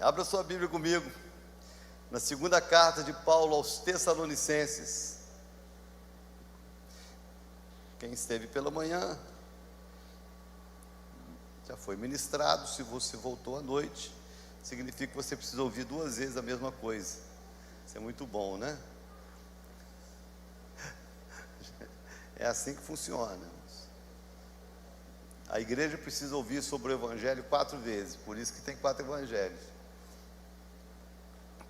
Abra sua Bíblia comigo, na segunda carta de Paulo aos Tessalonicenses. Quem esteve pela manhã, já foi ministrado. Se você voltou à noite, significa que você precisa ouvir duas vezes a mesma coisa. Isso é muito bom, né? É assim que funciona. A igreja precisa ouvir sobre o Evangelho 4 vezes, por isso que tem 4 Evangelhos.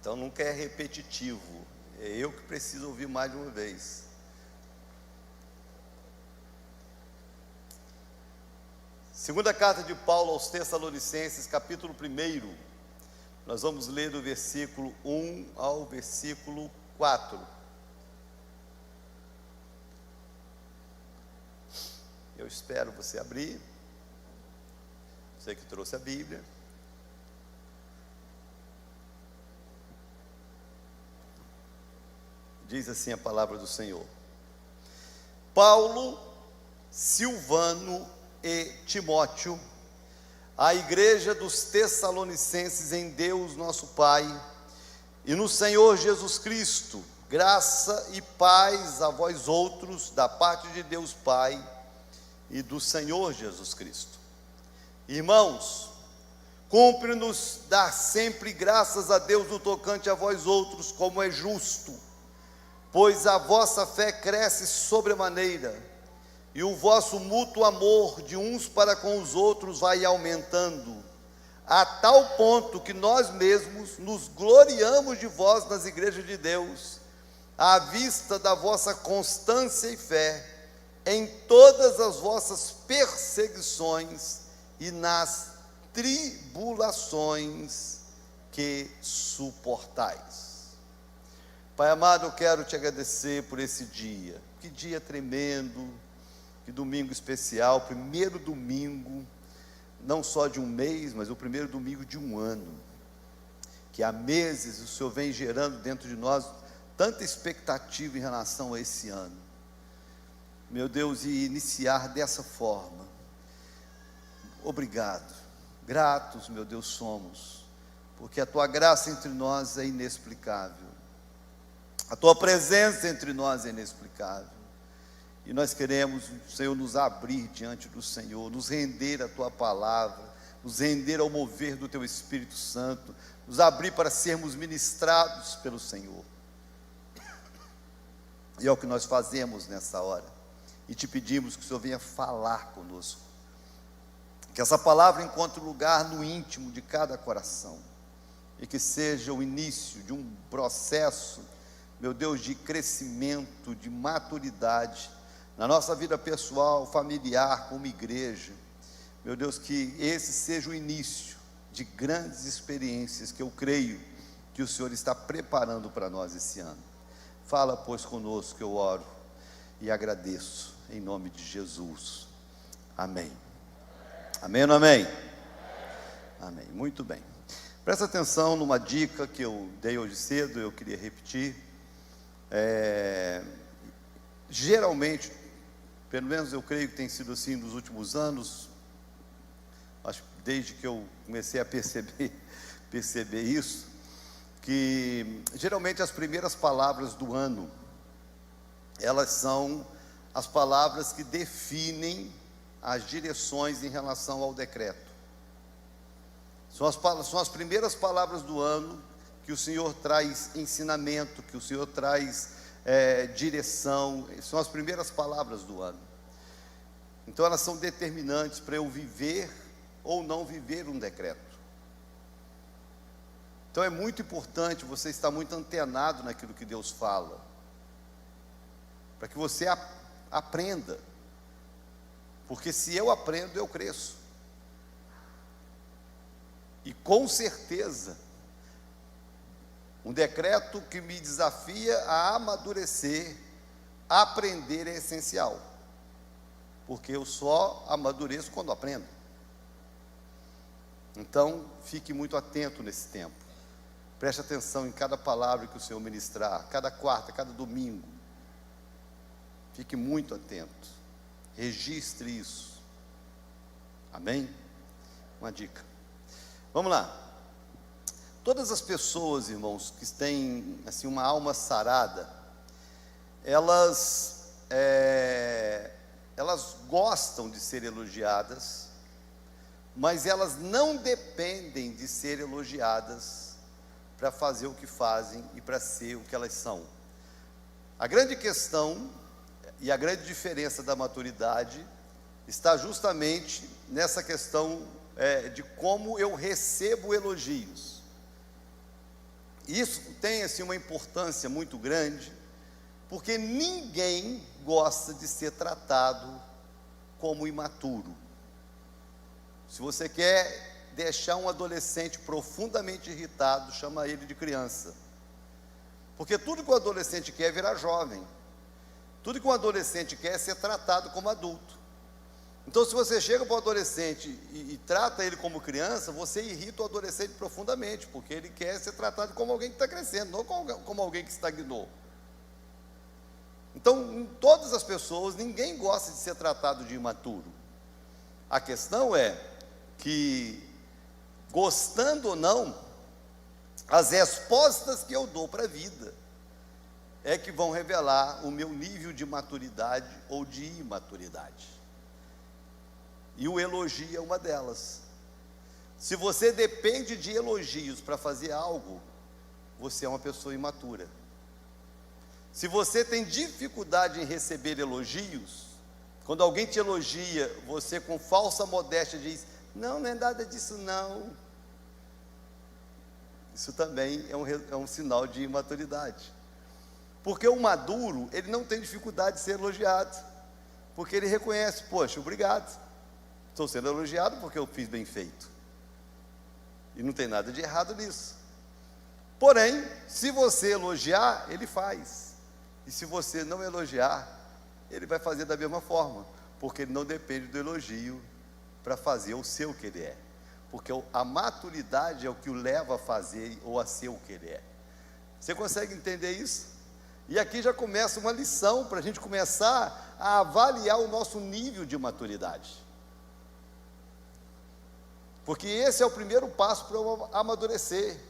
Então nunca é repetitivo, é eu que preciso ouvir mais de uma vez. Segunda carta de Paulo aos Tessalonicenses, capítulo 1, nós vamos ler do versículo 1 ao versículo 4. Eu espero você abrir, você que trouxe a Bíblia. Diz assim a palavra do Senhor: Paulo, Silvano e Timóteo, a igreja dos Tessalonicenses em Deus nosso Pai e no Senhor Jesus Cristo, graça e paz a vós outros, da parte de Deus Pai e do Senhor Jesus Cristo. Irmãos, cumpre-nos dar sempre graças a Deus no tocante a vós outros, como é justo, pois a vossa fé cresce sobremaneira, e o vosso mútuo amor de uns para com os outros vai aumentando, a tal ponto que nós mesmos nos gloriamos de vós nas igrejas de Deus, à vista da vossa constância e fé, em todas as vossas perseguições e nas tribulações que suportais. Pai amado, eu quero te agradecer por esse dia. Que dia tremendo, que domingo especial, primeiro domingo, não só de um mês, mas o primeiro domingo de um ano, que há meses o Senhor vem gerando dentro de nós tanta expectativa em relação a esse ano. Meu Deus, e iniciar dessa forma. Obrigado, gratos, meu Deus, somos, porque a tua graça entre nós é inexplicável, a tua presença entre nós é inexplicável, e nós queremos, Senhor, nos abrir diante do Senhor, nos render à tua palavra, nos render ao mover do teu Espírito Santo, nos abrir para sermos ministrados pelo Senhor. E é o que nós fazemos nessa hora, e te pedimos que o Senhor venha falar conosco, que essa palavra encontre lugar no íntimo de cada coração, e que seja o início de um processo, meu Deus, de crescimento, de maturidade, na nossa vida pessoal, familiar, como igreja. Meu Deus, que esse seja o início de grandes experiências, que eu creio que o Senhor está preparando para nós esse ano. Fala, pois, conosco, eu oro e agradeço, em nome de Jesus, amém. Amém ou não amém? Amém, muito bem. Presta atenção numa dica que eu dei hoje cedo, eu queria repetir. Geralmente, pelo menos eu creio que tem sido assim nos últimos anos, acho que desde que eu comecei a perceber isso, que geralmente as primeiras palavras do ano, elas são as palavras que definem as direções em relação ao decreto. São as primeiras palavras do ano que o Senhor traz ensinamento, que o Senhor traz direção, são as primeiras palavras do ano. Então elas são determinantes para eu viver ou não viver um decreto. Então é muito importante você estar muito antenado naquilo que Deus fala, para que você aprenda, porque se eu aprendo, eu cresço, e com certeza, um decreto que me desafia a amadurecer, a aprender é essencial, porque eu só amadureço quando aprendo. Então, fique muito atento nesse tempo, preste atenção em cada palavra que o Senhor ministrar, cada quarta, cada domingo, fique muito atento, registre isso, amém? Uma dica, vamos lá. Todas as pessoas, irmãos, que têm assim, uma alma sarada, elas gostam de ser elogiadas, mas elas não dependem de ser elogiadas para fazer o que fazem e para ser o que elas são. A grande questão e a grande diferença da maturidade está justamente nessa questão de como eu recebo elogios. Isso tem assim, uma importância muito grande, porque ninguém gosta de ser tratado como imaturo. Se você quer deixar um adolescente profundamente irritado, chama ele de criança. Porque tudo que o adolescente quer é virar jovem. Tudo que um adolescente quer é ser tratado como adulto. Então, se você chega para o adolescente e trata ele como criança, você irrita o adolescente profundamente, porque ele quer ser tratado como alguém que está crescendo, não como alguém que estagnou. Então, em todas as pessoas, ninguém gosta de ser tratado de imaturo. A questão é que, gostando ou não, as respostas que eu dou para a vida é que vão revelar o meu nível de maturidade ou de imaturidade. E o elogio é uma delas. Se você depende de elogios para fazer algo, você é uma pessoa imatura. Se você tem dificuldade em receber elogios, quando alguém te elogia, você com falsa modéstia diz: não, não é nada disso não. Isso também é um sinal de imaturidade. Porque o maduro, ele não tem dificuldade de ser elogiado, porque ele reconhece: poxa, obrigado, estou sendo elogiado porque eu fiz bem feito, e não tem nada de errado nisso. Porém, se você elogiar, ele faz, e se você não elogiar, ele vai fazer da mesma forma, porque ele não depende do elogio para fazer o ser o que ele é, porque a maturidade é o que o leva a fazer ou a ser o que ele é. Você consegue entender isso? E aqui já começa uma lição para a gente começar a avaliar o nosso nível de maturidade, porque esse é o primeiro passo para eu amadurecer,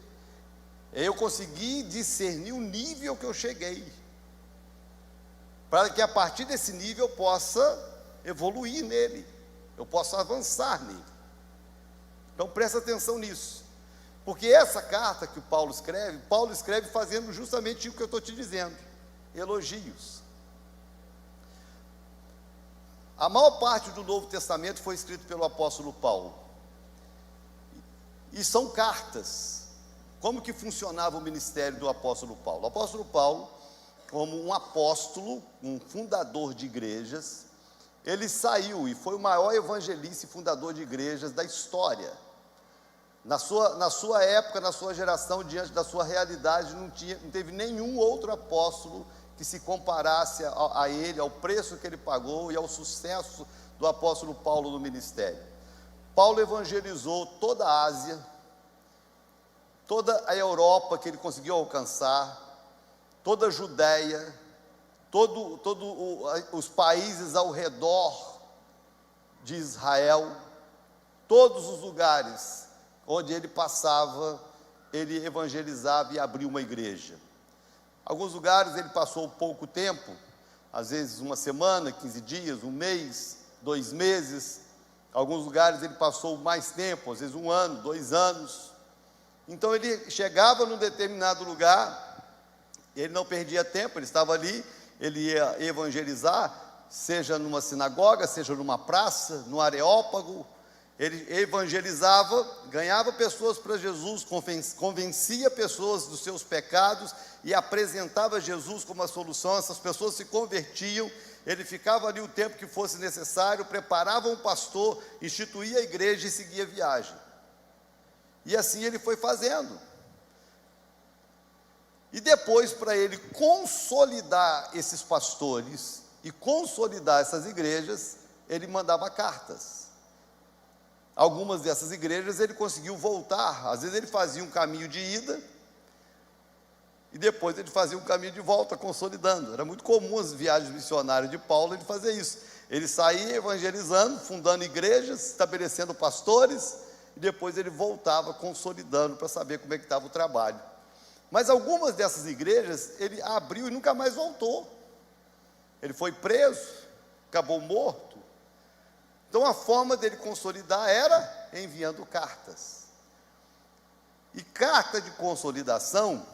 é eu conseguir discernir o nível que eu cheguei, para que a partir desse nível eu possa evoluir nele, eu possa avançar nele. Então presta atenção nisso, porque essa carta que Paulo escreve fazendo justamente o que eu estou te dizendo: elogios. A maior parte do Novo Testamento foi escrito pelo apóstolo Paulo, e são cartas. Como que funcionava o ministério do apóstolo Paulo? O apóstolo Paulo, como um apóstolo, um fundador de igrejas, ele saiu e foi o maior evangelista e fundador de igrejas da história. Na sua época, na sua geração, diante da sua realidade, não teve nenhum outro apóstolo que se comparasse a ele, ao preço que ele pagou e ao sucesso do apóstolo Paulo no ministério. Paulo evangelizou toda a Ásia, toda a Europa que ele conseguiu alcançar, toda a Judéia, todos os países ao redor de Israel, todos os lugares onde ele passava, ele evangelizava e abriu uma igreja. Alguns lugares ele passou pouco tempo, às vezes uma semana, 15 dias, um mês, 2 meses. Alguns lugares ele passou mais tempo, às vezes 1 ano, 2 anos. Então ele chegava num determinado lugar, ele não perdia tempo, ele estava ali, ele ia evangelizar, seja numa sinagoga, seja numa praça, no Areópago. Ele evangelizava, ganhava pessoas para Jesus, convencia pessoas dos seus pecados e apresentava Jesus como a solução. Essas pessoas se convertiam, ele ficava ali o tempo que fosse necessário, preparava um pastor, instituía a igreja e seguia a viagem. E assim ele foi fazendo. E depois, para ele consolidar esses pastores e consolidar essas igrejas, ele mandava cartas. Algumas dessas igrejas ele conseguiu voltar, às vezes ele fazia um caminho de ida, e depois ele fazia um caminho de volta, consolidando. Era muito comum as viagens missionárias de Paulo, ele fazia isso. Ele saía evangelizando, fundando igrejas, estabelecendo pastores, e depois ele voltava consolidando para saber como é que estava o trabalho. Mas algumas dessas igrejas ele abriu e nunca mais voltou. Ele foi preso, acabou morto. Então a forma dele consolidar era enviando cartas. E carta de consolidação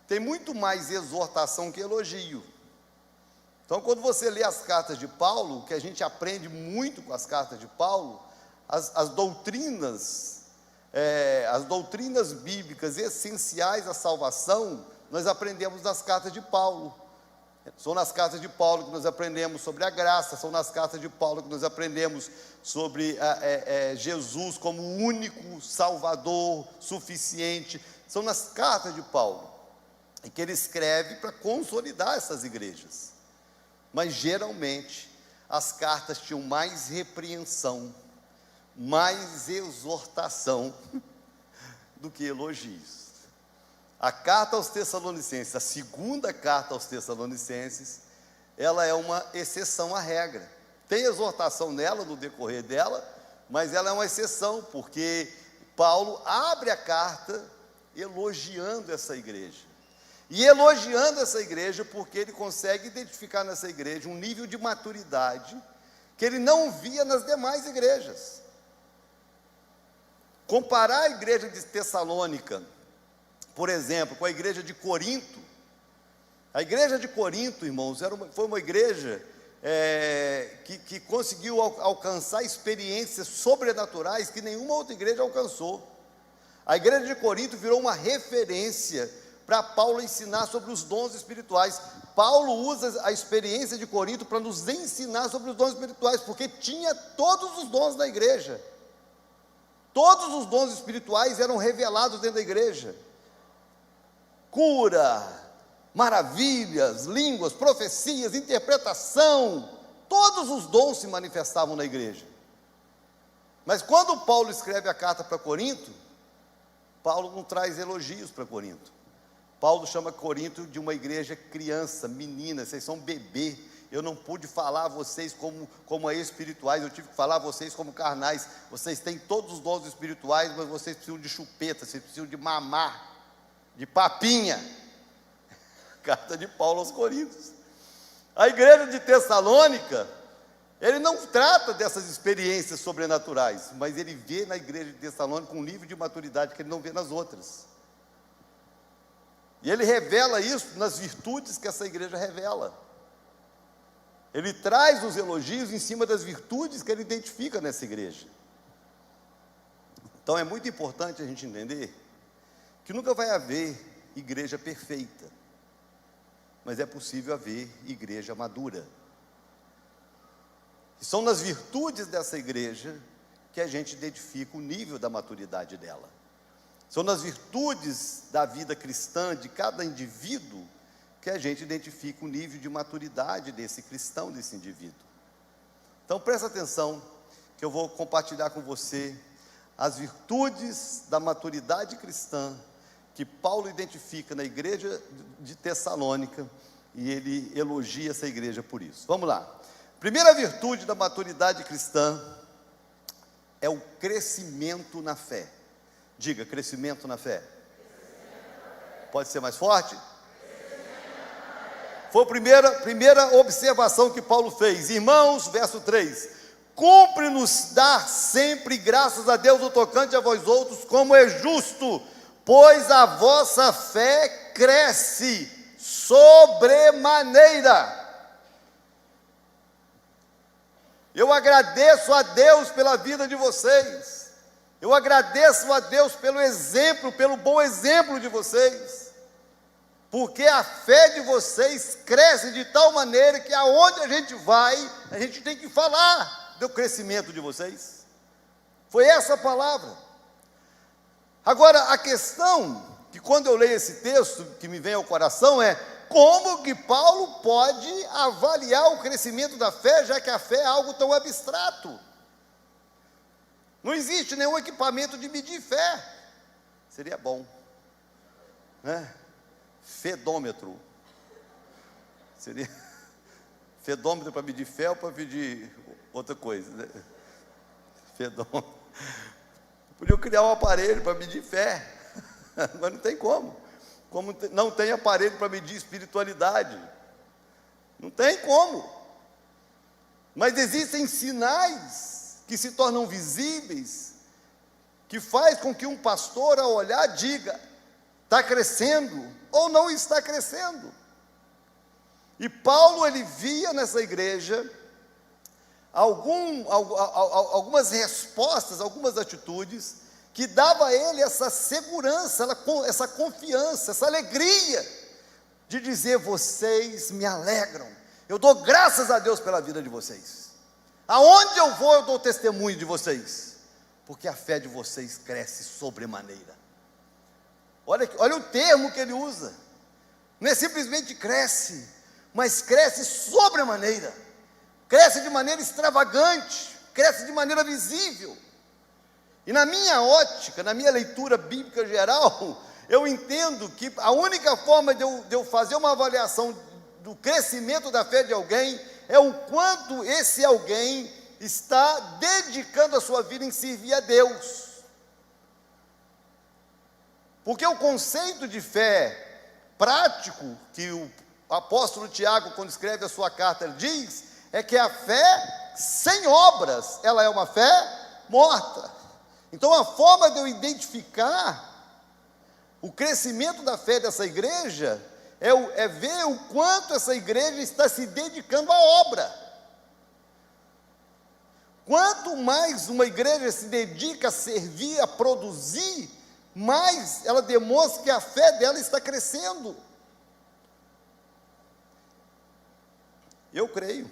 tem muito mais exortação que elogio. Então, quando você lê as cartas de Paulo, o que a gente aprende muito com as cartas de Paulo, as doutrinas bíblicas essenciais à salvação, nós aprendemos nas cartas de Paulo. São nas cartas de Paulo que nós aprendemos sobre a graça, são nas cartas de Paulo que nós aprendemos sobre Jesus como o único Salvador suficiente. São nas cartas de Paulo em que ele escreve para consolidar essas igrejas. Mas geralmente as cartas tinham mais repreensão, mais exortação do que elogios. A carta aos Tessalonicenses, a segunda carta aos Tessalonicenses, ela é uma exceção à regra. Tem exortação nela, no decorrer dela, mas ela é uma exceção, porque Paulo abre a carta elogiando essa igreja. E elogiando essa igreja porque ele consegue identificar nessa igreja um nível de maturidade que ele não via nas demais igrejas. Comparar a igreja de Tessalônica, por exemplo, com a igreja de Corinto. A igreja de Corinto, irmãos, foi uma igreja que conseguiu alcançar experiências sobrenaturais que nenhuma outra igreja alcançou. A igreja de Corinto virou uma referência para Paulo ensinar sobre os dons espirituais. Paulo usa a experiência de Corinto para nos ensinar sobre os dons espirituais, porque tinha todos os dons da igreja. Todos os dons espirituais eram revelados dentro da igreja. Cura, maravilhas, línguas, profecias, interpretação, todos os dons se manifestavam na igreja. Mas quando Paulo escreve a carta para Corinto, Paulo não traz elogios para Corinto. Paulo chama Corinto de uma igreja criança, menina, vocês são bebê. Eu não pude falar a vocês como espirituais, eu tive que falar a vocês como carnais. Vocês têm todos os dons espirituais, mas vocês precisam de chupeta, vocês precisam de mamar, de papinha. Carta de Paulo aos Coríntios. A igreja de Tessalônica, ele não trata dessas experiências sobrenaturais, mas ele vê na igreja de Tessalônica um nível de maturidade que ele não vê nas outras. E ele revela isso nas virtudes que essa igreja revela. Ele traz os elogios em cima das virtudes que ele identifica nessa igreja. Então é muito importante a gente entender que nunca vai haver igreja perfeita, mas é possível haver igreja madura. E são nas virtudes dessa igreja que a gente identifica o nível da maturidade dela. São nas virtudes da vida cristã de cada indivíduo que a gente identifica o nível de maturidade desse cristão, desse indivíduo. Então presta atenção que eu vou compartilhar com você as virtudes da maturidade cristã que Paulo identifica na igreja de Tessalônica, e ele elogia essa igreja por isso. Vamos lá. Primeira virtude da maturidade cristã é o crescimento na fé. Diga, crescimento na fé. Pode ser mais forte? Foi a primeira observação que Paulo fez. Irmãos, verso 3: cumpre-nos dar sempre graças a Deus no tocante a vós outros, como é justo, pois a vossa fé cresce sobremaneira. Eu agradeço a Deus pela vida de vocês. Eu agradeço a Deus pelo exemplo, pelo bom exemplo de vocês, porque a fé de vocês cresce de tal maneira que aonde a gente vai, a gente tem que falar do crescimento de vocês. Foi essa a palavra. Agora, a questão que quando eu leio esse texto, que me vem ao coração é: como que Paulo pode avaliar o crescimento da fé, já que a fé é algo tão abstrato? Não existe nenhum equipamento de medir fé. Seria bom, né? Fedômetro. Seria fedômetro para medir fé ou para medir outra coisa, né? Fedômetro. Podiam criar um aparelho para medir fé, mas não tem como. Como não tem aparelho para medir espiritualidade. Não tem como. Mas existem sinais que se tornam visíveis, que faz com que um pastor, ao olhar, diga: está crescendo ou não está crescendo. E Paulo, ele via nessa igreja algumas respostas, algumas atitudes, que dava a ele essa segurança, essa confiança, essa alegria, de dizer: vocês me alegram, eu dou graças a Deus pela vida de vocês, aonde eu vou eu dou testemunho de vocês, porque a fé de vocês cresce sobremaneira. Olha o termo que ele usa, não é simplesmente cresce, mas cresce sobremaneira, cresce de maneira extravagante, cresce de maneira visível. E na minha ótica, na minha leitura bíblica geral, eu entendo que a única forma de eu fazer uma avaliação do crescimento da fé de alguém é o quanto esse alguém está dedicando a sua vida em servir a Deus. Porque o conceito de fé prático, que o apóstolo Tiago, quando escreve a sua carta, ele diz, é que a fé sem obras, ela é uma fé morta. Então a forma de eu identificar o crescimento da fé dessa igreja é ver o quanto essa igreja está se dedicando à obra. Quanto mais uma igreja se dedica a servir, a produzir, mais ela demonstra que a fé dela está crescendo. Eu creio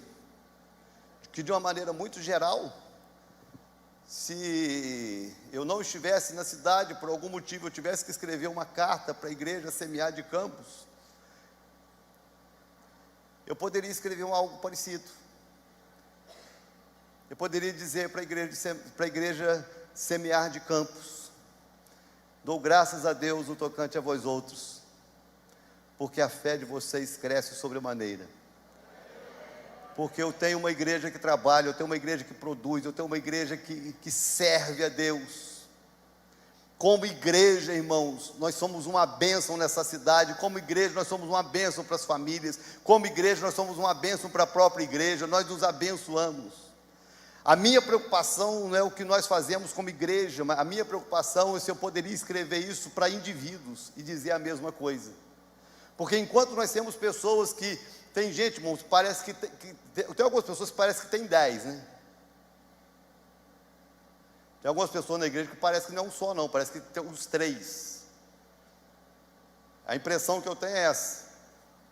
que, de uma maneira muito geral, se eu não estivesse na cidade, por algum motivo eu tivesse que escrever uma carta para a igreja Semear de Campos, eu poderia escrever algo parecido. Eu poderia dizer para a igreja Semear de Campos: dou graças a Deus no tocante a vós outros, porque a fé de vocês cresce sobremaneira. Porque eu tenho uma igreja que trabalha, eu tenho uma igreja que produz, eu tenho uma igreja que serve a Deus. Como igreja, irmãos, nós somos uma bênção nessa cidade. Como igreja, nós somos uma bênção para as famílias. Como igreja, nós somos uma bênção para a própria igreja. Nós nos abençoamos. A minha preocupação não é o que nós fazemos como igreja, mas a minha preocupação é se eu poderia escrever isso para indivíduos e dizer a mesma coisa. Porque enquanto nós temos pessoas que... Tem gente, irmãos, parece que tem algumas pessoas que parece que tem 10, né? Tem algumas pessoas na igreja que parece que não é um só, não, parece que tem uns 3. A impressão que eu tenho é essa.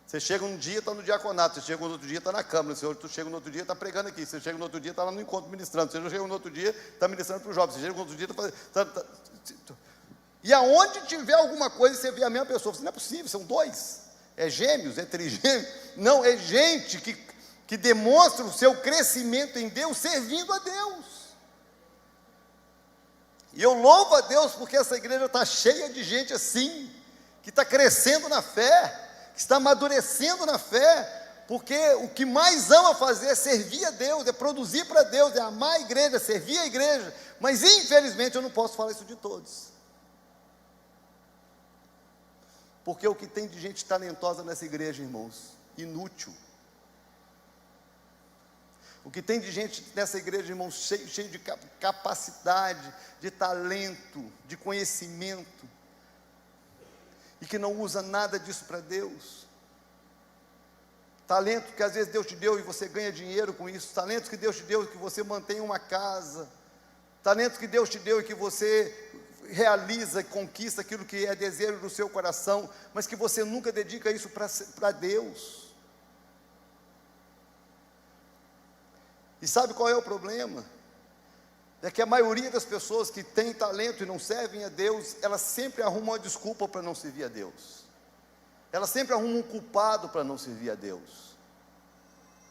Você chega um dia, está no diaconato, você chega no outro dia, está na câmara, você chega no outro dia, está pregando aqui, você chega no outro dia, está lá no encontro ministrando, você chega no outro dia, está ministrando para os jovens, você chega no outro dia, está fazendo... E aonde tiver alguma coisa, você vê a mesma pessoa, não é possível, são 2. É gêmeos, é trigêmeos, não, é gente que demonstra o seu crescimento em Deus, servindo a Deus. E eu louvo a Deus porque essa igreja está cheia de gente assim, que está crescendo na fé, que está amadurecendo na fé, porque o que mais ama fazer é servir a Deus, é produzir para Deus, é amar a igreja, servir a igreja, mas infelizmente eu não posso falar isso de todos. Porque o que tem de gente talentosa nessa igreja, irmãos, inútil. O que tem de gente nessa igreja, irmãos, cheio de capacidade, de talento, de conhecimento, e que não usa nada disso para Deus. Talento que às vezes Deus te deu e você ganha dinheiro com isso. Talento que Deus te deu e que você mantém uma casa. Talento que Deus te deu e que você realiza e conquista aquilo que é desejo do seu coração, mas que você nunca dedica isso para Deus. E sabe qual é o problema? É que a maioria das pessoas que têm talento e não servem a Deus, elas sempre arrumam uma desculpa para não servir a Deus. Elas sempre arrumam um culpado para não servir a Deus.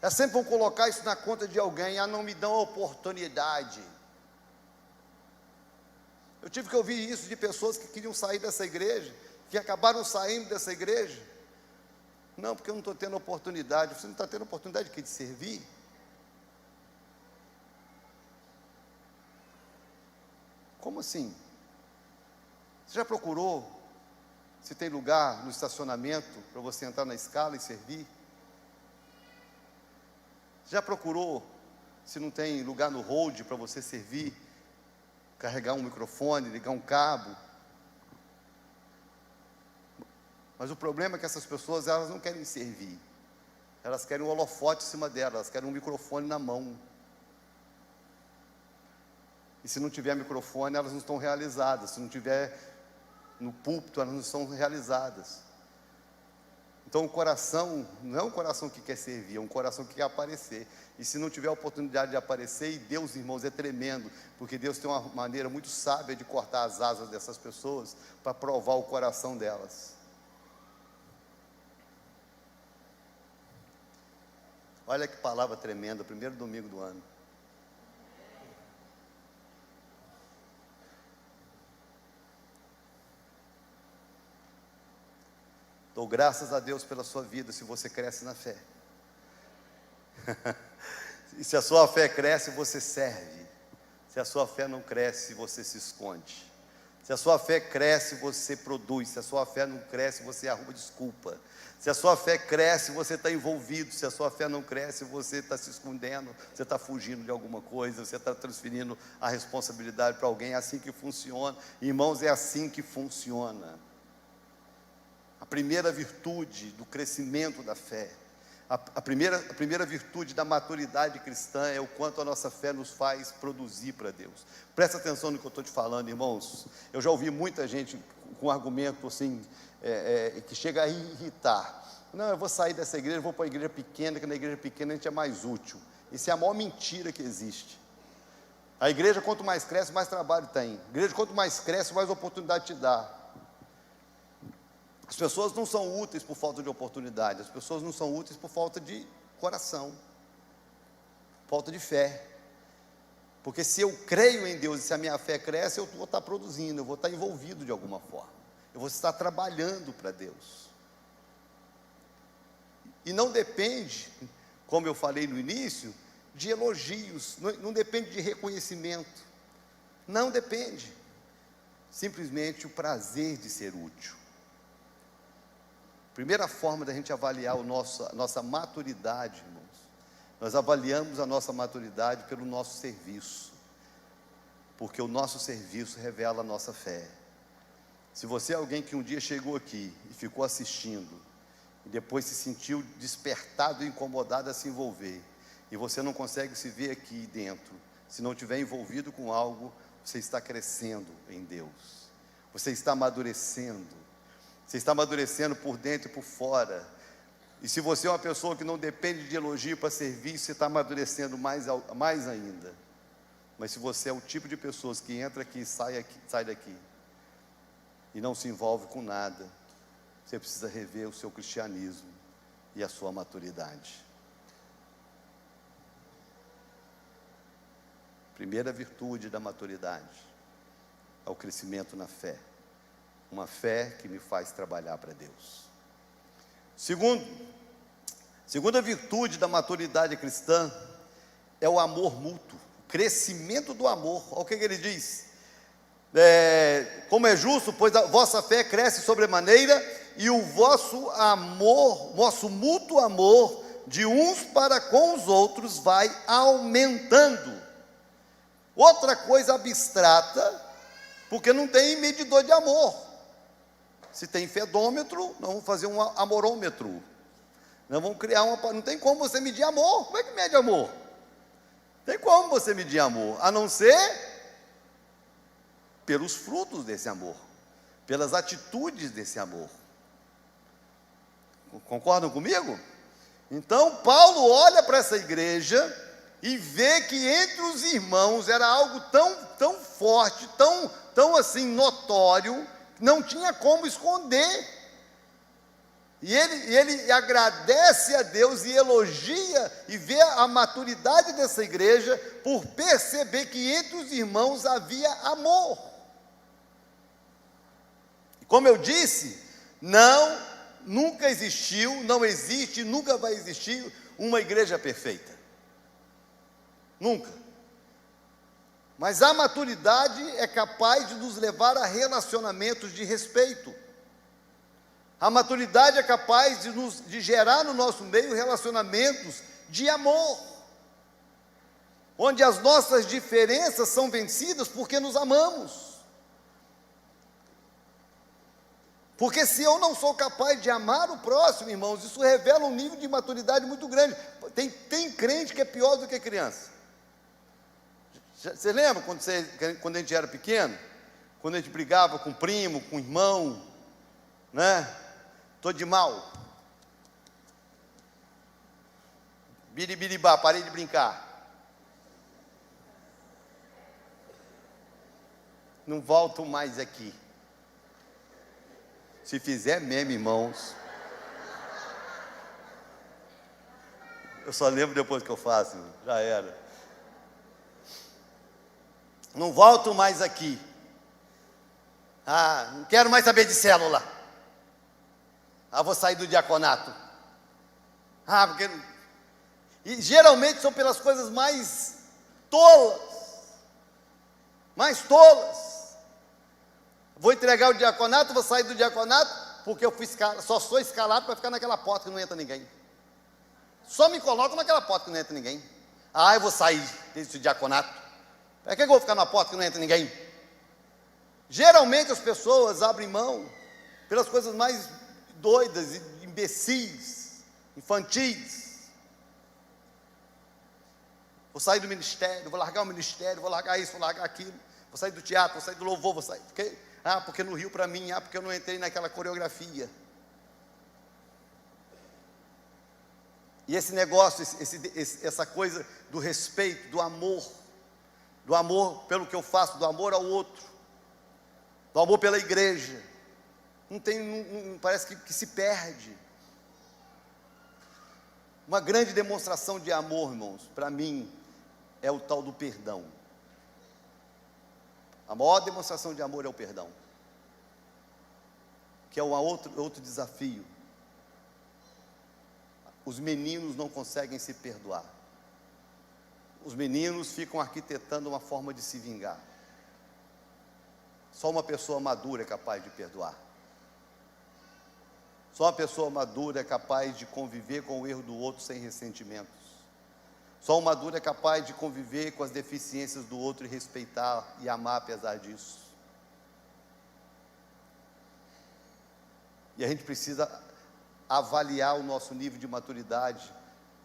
Elas sempre vão colocar isso na conta de alguém: ah, não me dão a oportunidade. Eu tive que ouvir isso de pessoas que queriam sair dessa igreja, que acabaram saindo dessa igreja. Não, porque eu não estou tendo oportunidade. Você não está tendo oportunidade de servir? Como assim? Você já procurou se tem lugar no estacionamento para você entrar na escala e servir? Já procurou se não tem lugar no hold para você servir, carregar um microfone, ligar um cabo? Mas o problema é que essas pessoas, elas não querem servir. Elas querem um holofote em cima delas, elas querem um microfone na mão. E se não tiver microfone, elas não estão realizadas. Se não tiver no púlpito, elas não são realizadas. Então o coração não é um coração que quer servir, é um coração que quer aparecer. E se não tiver a oportunidade de aparecer, e Deus, irmãos, é tremendo, porque Deus tem uma maneira muito sábia de cortar as asas dessas pessoas, para provar o coração delas. Olha que palavra tremenda, primeiro domingo do ano. Dou graças a Deus pela sua vida, se você cresce na fé. E se a sua fé cresce, você serve. Se a sua fé não cresce, você se esconde. Se a sua fé cresce, você produz. Se a sua fé não cresce, você arruma desculpa. Se a sua fé cresce, você está envolvido. Se a sua fé não cresce, você está se escondendo, você está fugindo de alguma coisa, você está transferindo a responsabilidade para alguém. É assim que funciona. Irmãos, é assim que funciona. A primeira virtude do crescimento da fé, a primeira virtude da maturidade cristã é o quanto a nossa fé nos faz produzir para Deus. Presta atenção no que eu estou te falando, irmãos. Eu já ouvi muita gente com argumento assim, que chega a irritar. Não, eu vou sair dessa igreja, vou para a igreja pequena, que na igreja pequena a gente é mais útil. Isso é a maior mentira que existe. A igreja, quanto mais cresce, mais trabalho tem. A igreja, quanto mais cresce, mais oportunidade te dá. As pessoas não são úteis por falta de oportunidade, as pessoas não são úteis por falta de coração, falta de fé. Porque se eu creio em Deus e se a minha fé cresce, eu vou estar produzindo, eu vou estar envolvido de alguma forma, eu vou estar trabalhando para Deus. E não depende, como eu falei no início, de elogios, não depende de reconhecimento, não depende, simplesmente o prazer de ser útil. Primeira forma da gente avaliar a nossa maturidade, irmãos, nós avaliamos a nossa maturidade pelo nosso serviço, porque o nosso serviço revela a nossa fé. Se você é alguém que um dia chegou aqui e ficou assistindo, e depois se sentiu despertado e incomodado a se envolver, e você não consegue se ver aqui dentro, se não estiver envolvido com algo, você está crescendo em Deus, você está amadurecendo. Você está amadurecendo por dentro e por fora. E se você é uma pessoa que não depende de elogio para servir, você está amadurecendo mais ainda. Mas se você é o tipo de pessoas que entra aqui e sai daqui, e não se envolve com nada, você precisa rever o seu cristianismo e a sua maturidade. Primeira virtude da maturidade é o crescimento na fé. Uma fé que me faz trabalhar para Deus. Segunda virtude da maturidade cristã é o amor mútuo, o crescimento do amor. Olha o que ele diz: como é justo, pois a vossa fé cresce sobremaneira, e o vosso amor, vosso mútuo amor de uns para com os outros vai aumentando. Outra coisa abstrata, porque não tem medidor de amor. Se tem fedômetro, nós vamos fazer um amorômetro. Nós vamos criar não tem como você medir amor. Como é que mede amor? Não tem como você medir amor, a não ser pelos frutos desse amor, pelas atitudes desse amor. Concordam comigo? Então Paulo olha para essa igreja e vê que entre os irmãos era algo tão forte, tão assim notório, não tinha como esconder. E ele agradece a Deus e elogia e vê a maturidade dessa igreja por perceber que entre os irmãos havia amor. E como eu disse, nunca existiu, não existe, nunca vai existir uma igreja perfeita. Nunca. Mas a maturidade é capaz de nos levar a relacionamentos de respeito. A maturidade é capaz de gerar no nosso meio relacionamentos de amor, onde as nossas diferenças são vencidas porque nos amamos. Porque se eu não sou capaz de amar o próximo, irmãos, isso revela um nível de maturidade muito grande. Tem crente que é pior do que criança. Você lembra quando a gente era pequeno? Quando a gente brigava com o primo, com o irmão, né? Tô de mal. Biribiribá, parei de brincar. Não volto mais aqui. Se fizer mesmo, irmãos, eu só lembro depois que eu faço, já era. Não volto mais aqui. Não quero mais saber de célula. Vou sair do diaconato. Porque... E geralmente são pelas coisas mais tolas. Mais tolas. Vou entregar o diaconato, vou sair do diaconato, porque eu só sou escalado para ficar naquela porta que não entra ninguém. Só me colocam naquela porta que não entra ninguém. Eu vou sair desse diaconato. Para que eu vou ficar numa porta que não entra ninguém? Geralmente as pessoas abrem mão pelas coisas mais doidas, imbecis, infantis. Vou sair do ministério, vou largar o ministério, vou largar isso, vou largar aquilo. Vou sair do teatro, vou sair do louvor, vou sair... porque não riu para mim, porque eu não entrei naquela coreografia. E esse negócio, essa coisa do respeito, do amor pelo que eu faço, do amor ao outro, do amor pela igreja, parece que se perde. Uma grande demonstração de amor, irmãos, para mim, é o tal do perdão. A maior demonstração de amor é o perdão, que é outro desafio. Os meninos não conseguem se perdoar. Os meninos ficam arquitetando uma forma de se vingar. Só uma pessoa madura é capaz de perdoar. Só uma pessoa madura é capaz de conviver com o erro do outro sem ressentimentos. Só um maduro é capaz de conviver com as deficiências do outro e respeitar e amar apesar disso. E a gente precisa avaliar o nosso nível de maturidade.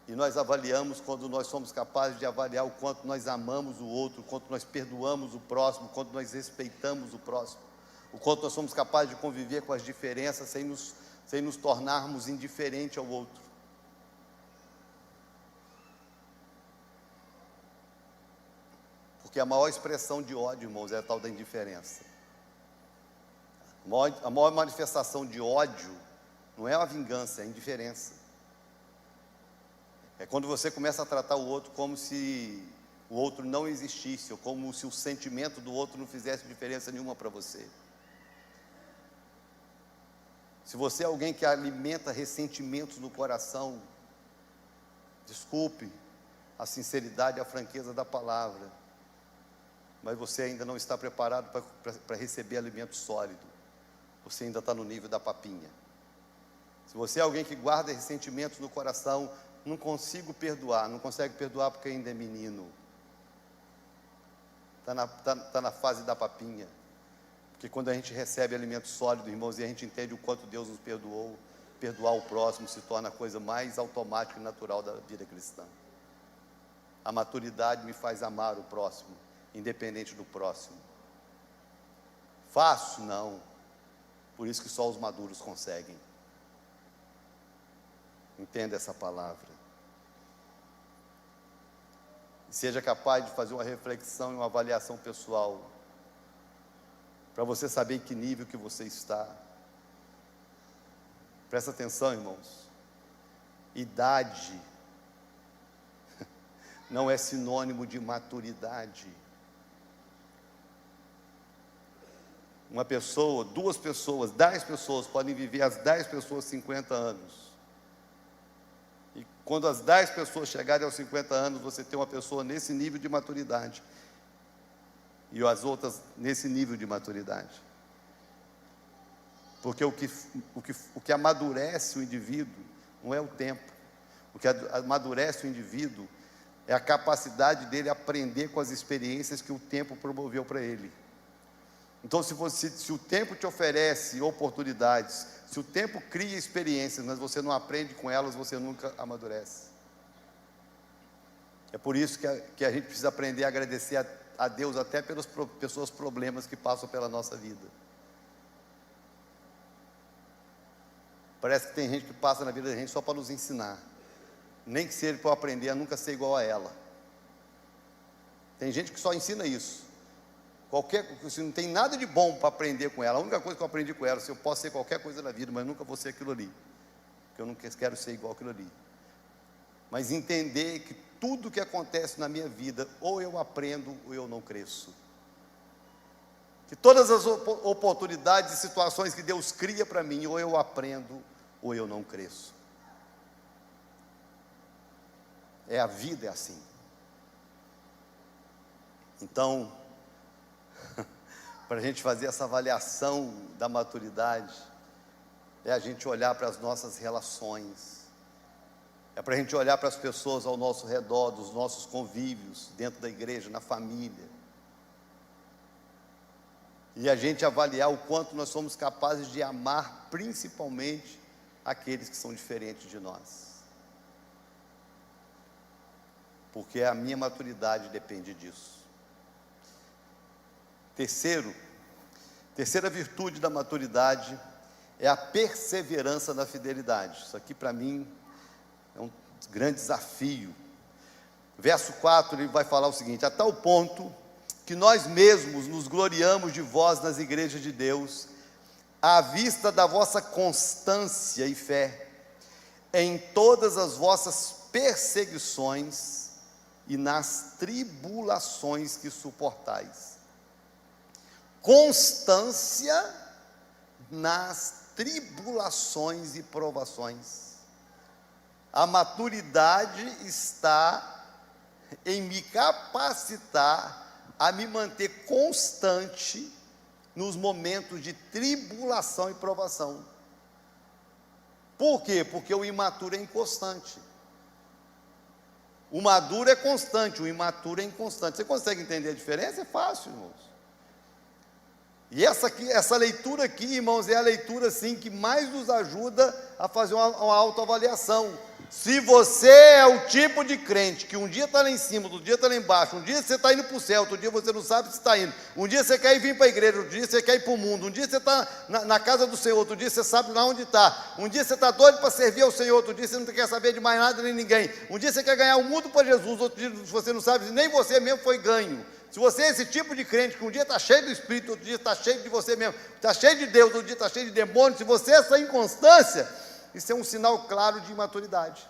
E nós avaliamos quando nós somos capazes de avaliar o quanto nós amamos o outro, o quanto nós perdoamos o próximo, o quanto nós respeitamos o próximo, o quanto nós somos capazes de conviver com as diferenças sem nos tornarmos indiferentes ao outro. Porque a maior expressão de ódio, irmãos, é a tal da indiferença. A maior manifestação de ódio não é a vingança, é a indiferença. É quando você começa a tratar o outro como se o outro não existisse, ou como se o sentimento do outro não fizesse diferença nenhuma para você. Se você é alguém que alimenta ressentimentos no coração, desculpe a sinceridade e a franqueza da palavra, mas você ainda não está preparado para receber alimento sólido. Você ainda está no nível da papinha. Se você é alguém que guarda ressentimentos no coração, não consegue perdoar porque ainda é menino. Está na fase da papinha. Porque quando a gente recebe alimento sólido, irmãos, e a gente entende o quanto Deus nos perdoou, perdoar o próximo se torna a coisa mais automática e natural da vida cristã. A maturidade me faz amar o próximo, independente do próximo. Fácil? Não. Por isso que só os maduros conseguem. Entenda essa palavra. Seja capaz de fazer uma reflexão e uma avaliação pessoal, para você saber em que nível que você está. Presta atenção, irmãos. Idade não é sinônimo de maturidade. Uma pessoa, 2 pessoas, 10 pessoas podem viver as 10 pessoas 50 anos. E quando as 10 pessoas chegarem aos 50 anos, você tem uma pessoa nesse nível de maturidade. e as outras nesse nível de maturidade. Porque o que amadurece o indivíduo não é o tempo. O que amadurece o indivíduo é a capacidade dele aprender com as experiências que o tempo promoveu para ele. Então, se o tempo te oferece oportunidades, se o tempo cria experiências, mas você não aprende com elas, você nunca amadurece. É por isso que a gente precisa aprender a agradecer a Deus até pelas pessoas, problemas que passam pela nossa vida. Parece que tem gente que passa na vida da gente só para nos ensinar, nem que seja para eu aprender a nunca ser igual a ela. Tem gente que só ensina isso. Se não tem nada de bom para aprender com ela, a única coisa que eu aprendi com ela, se eu posso ser qualquer coisa na vida, mas nunca vou ser aquilo ali, porque eu não quero ser igual aquilo ali. Mas entender que tudo que acontece na minha vida, ou eu aprendo, ou eu não cresço. Que todas as oportunidades e situações que Deus cria para mim, ou eu aprendo, ou eu não cresço. A vida é assim. Então, para a gente fazer essa avaliação da maturidade, é a gente olhar para as nossas relações, é para a gente olhar para as pessoas ao nosso redor, dos nossos convívios, dentro da igreja, na família, e a gente avaliar o quanto nós somos capazes de amar, principalmente, aqueles que são diferentes de nós, porque a minha maturidade depende disso. Terceira virtude da maturidade é a perseverança na fidelidade. Isso aqui para mim é um grande desafio. Verso 4, ele vai falar o seguinte: a tal ponto que nós mesmos nos gloriamos de vós nas igrejas de Deus, à vista da vossa constância e fé, em todas as vossas perseguições e nas tribulações que suportais. Constância nas tribulações e provações. A maturidade está em me capacitar a me manter constante nos momentos de tribulação e provação. Por quê? Porque o imaturo é inconstante. O maduro é constante, o imaturo é inconstante. Você consegue entender a diferença? É fácil, irmãos. E essa leitura aqui, irmãos, é a leitura assim, que mais nos ajuda a fazer uma autoavaliação. Se você é o tipo de crente que um dia está lá em cima, outro dia está lá embaixo, um dia você está indo para o céu, outro dia você não sabe se está indo, um dia você quer vir para a igreja, outro dia você quer ir para o mundo, um dia você está na casa do Senhor, outro dia você sabe lá onde está, um dia você está doido para servir ao Senhor, outro dia você não quer saber de mais nada nem ninguém, um dia você quer ganhar o mundo para Jesus, outro dia você não sabe se nem você mesmo foi ganho. Se você é esse tipo de crente que um dia está cheio do Espírito, outro dia está cheio de você mesmo, está cheio de Deus, outro dia está cheio de demônios, se você é essa inconstância, isso é um sinal claro de imaturidade.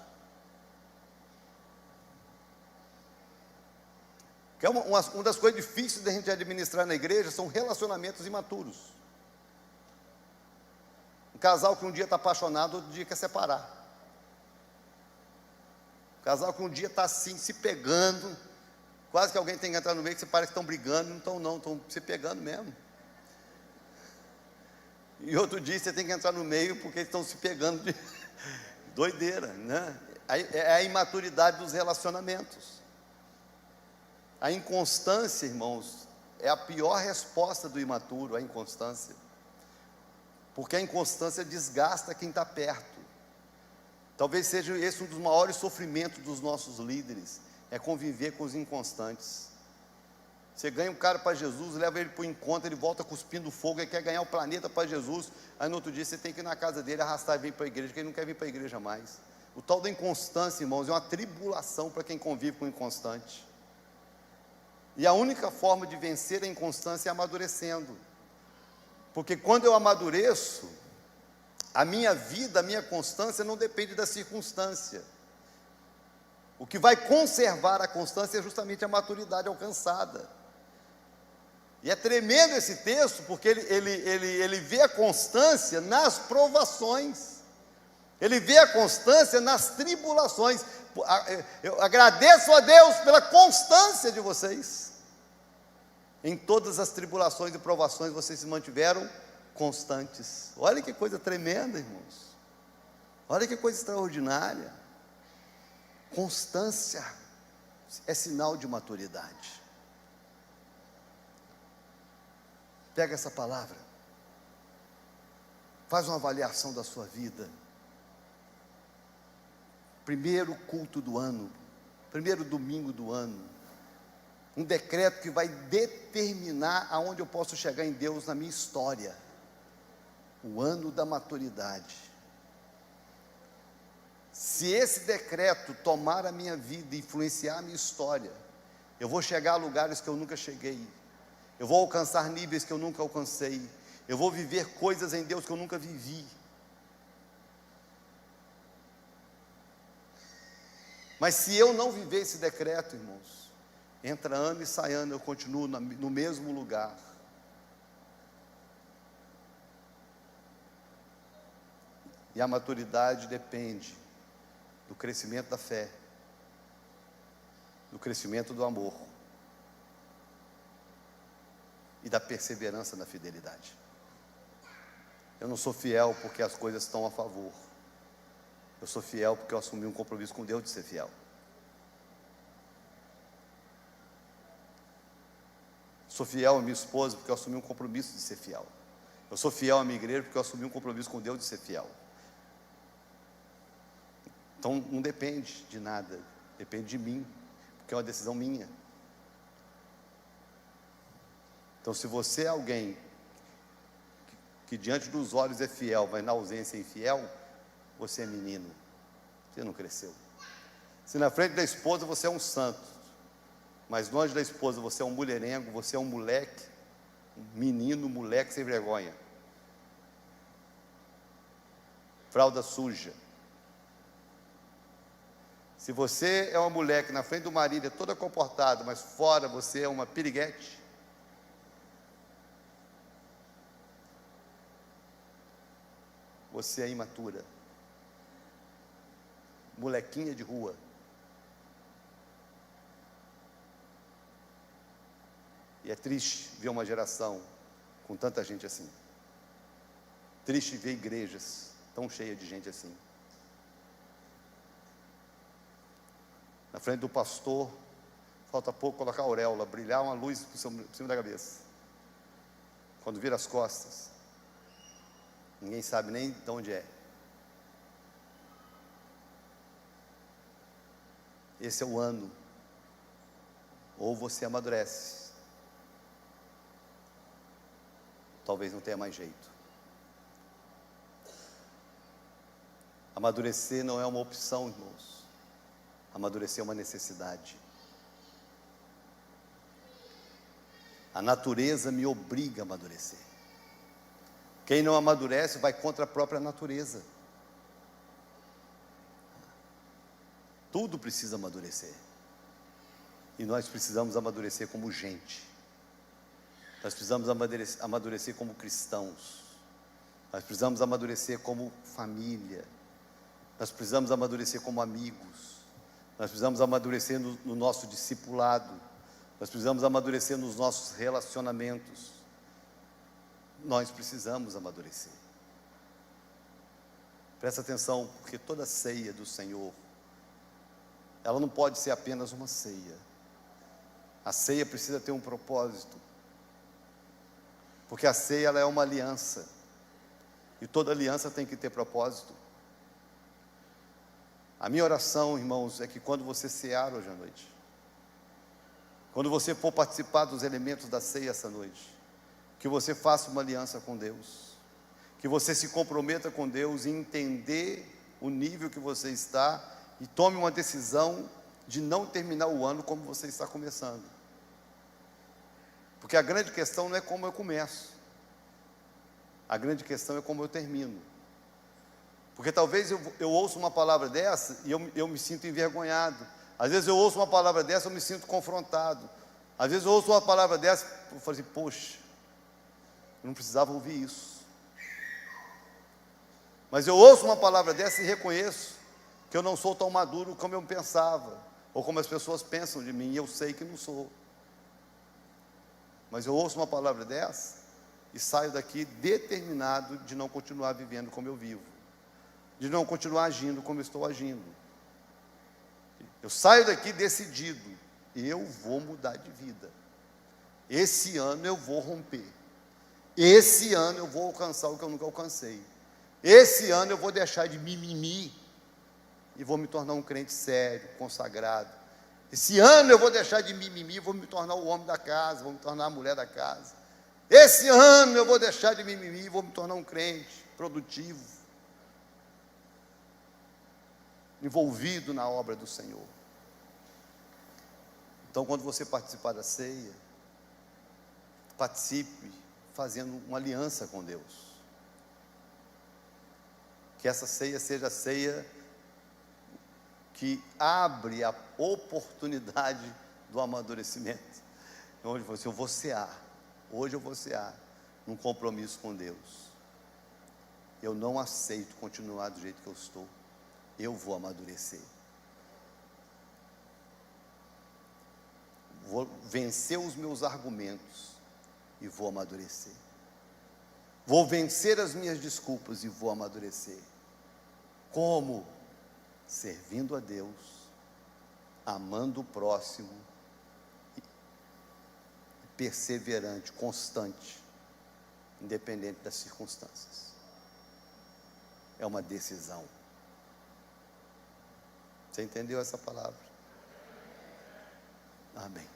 Que é uma das coisas difíceis da gente administrar na igreja, são relacionamentos imaturos. Um casal que um dia está apaixonado, outro dia quer separar. Um casal que um dia está assim, se pegando, quase que alguém tem que entrar no meio, que você parece que estão brigando, não, estão se pegando mesmo. E outro dia você tem que entrar no meio, porque eles estão se pegando de doideira, né? É a imaturidade dos relacionamentos. A inconstância, irmãos, é a pior resposta do imaturo, a inconstância. Porque a inconstância desgasta quem está perto. Talvez seja esse um dos maiores sofrimentos dos nossos líderes, é conviver com os inconstantes. Você ganha um cara para Jesus, leva ele para o encontro, ele volta cuspindo fogo, ele quer ganhar o planeta para Jesus, aí no outro dia você tem que ir na casa dele, arrastar e vir para a igreja, porque ele não quer vir para a igreja mais. O tal da inconstância, irmãos, é uma tribulação para quem convive com o inconstante. E a única forma de vencer a inconstância é amadurecendo. Porque quando eu amadureço, a minha vida, a minha constância não depende da circunstância. O que vai conservar a constância é justamente a maturidade alcançada. E é tremendo esse texto, porque ele vê a constância nas provações. Ele vê a constância nas tribulações. Eu agradeço a Deus pela constância de vocês. Em todas as tribulações e provações vocês se mantiveram constantes. Olha que coisa tremenda, irmãos. Olha que coisa extraordinária. Constância é sinal de maturidade. Pega essa palavra, faz uma avaliação da sua vida. Primeiro culto do ano, primeiro domingo do ano, um decreto que vai determinar aonde eu posso chegar em Deus na minha história. O ano da maturidade. Se esse decreto tomar a minha vida e influenciar a minha história, eu vou chegar a lugares que eu nunca cheguei, eu vou alcançar níveis que eu nunca alcancei, eu vou viver coisas em Deus que eu nunca vivi. Mas se eu não viver esse decreto, irmãos, entra ano e sai ano, eu continuo no mesmo lugar. E a maturidade depende do crescimento da fé, do crescimento do amor e da perseverança na fidelidade. Eu não sou fiel porque as coisas estão a favor. Eu sou fiel porque eu assumi um compromisso com Deus de ser fiel. Sou fiel à minha esposa porque eu assumi um compromisso de ser fiel. Eu sou fiel à minha igreja porque eu assumi um compromisso com Deus de ser fiel. Então não depende de nada, depende de mim, porque é uma decisão minha. Então se você é alguém que diante dos olhos é fiel, mas na ausência é infiel, você é menino, você não cresceu. Se na frente da esposa você é um santo, mas longe da esposa você é um mulherengo, você é um moleque, um menino, moleque sem vergonha, fralda suja. Se você é uma mulher que na frente do marido é toda comportada, mas fora você é uma piriguete, você é imatura, molequinha de rua. E é triste ver uma geração com tanta gente assim. Triste ver igrejas tão cheias de gente assim. Na frente do pastor, falta pouco colocar a auréola, brilhar uma luz por cima da cabeça. Quando vira as costas, ninguém sabe nem de onde é. Esse é o ano. Ou você amadurece, talvez não tenha mais jeito. Amadurecer não é uma opção, irmãos. Amadurecer é uma necessidade. A natureza me obriga a amadurecer. Quem não amadurece vai contra a própria natureza. Tudo precisa amadurecer. E nós precisamos amadurecer como gente. Nós precisamos amadurecer como cristãos. Nós precisamos amadurecer como família. Nós precisamos amadurecer como amigos. Nós precisamos amadurecer no nosso discipulado. Nós precisamos amadurecer nos nossos relacionamentos. Nós precisamos amadurecer. Presta atenção, porque toda ceia do Senhor, ela não pode ser apenas uma ceia. A ceia precisa ter um propósito. Porque a ceia, ela é uma aliança. E toda aliança tem que ter propósito. A minha oração, irmãos, é que quando você cear hoje à noite, quando você for participar dos elementos da ceia essa noite, que você faça uma aliança com Deus, que você se comprometa com Deus em entender o nível que você está e tome uma decisão de não terminar o ano como você está começando. Porque a grande questão não é como eu começo, a grande questão é como eu termino. Porque talvez eu ouça uma palavra dessa e eu me sinto envergonhado. Às vezes eu ouço uma palavra dessa e eu me sinto confrontado. Às vezes eu ouço uma palavra dessa e eu falo assim, poxa, eu não precisava ouvir isso. Mas eu ouço uma palavra dessa e reconheço que eu não sou tão maduro como eu pensava, ou como as pessoas pensam de mim, e eu sei que não sou. Mas eu ouço uma palavra dessa e saio daqui determinado de não continuar vivendo como eu vivo, de não continuar agindo como eu estou agindo. Eu saio daqui decidido, eu vou mudar de vida. Esse ano eu vou romper. Esse ano eu vou alcançar o que eu nunca alcancei. Esse ano eu vou deixar de mimimi e vou me tornar um crente sério, consagrado. Esse ano eu vou deixar de mimimi e vou me tornar o homem da casa, vou me tornar a mulher da casa. Esse ano eu vou deixar de mimimi e vou me tornar um crente produtivo, envolvido na obra do Senhor. Então, quando você participar da ceia, participe fazendo uma aliança com Deus. Que essa ceia seja a ceia que abre a oportunidade do amadurecimento. Onde você, eu vou cear, hoje eu vou cear, num compromisso com Deus. Eu não aceito continuar do jeito que eu estou, eu vou amadurecer. Vou vencer os meus argumentos e vou amadurecer. Vou vencer as minhas desculpas e vou amadurecer. Como? Servindo a Deus, amando o próximo, perseverante, constante, independente das circunstâncias. É uma decisão. Você entendeu essa palavra? Amém.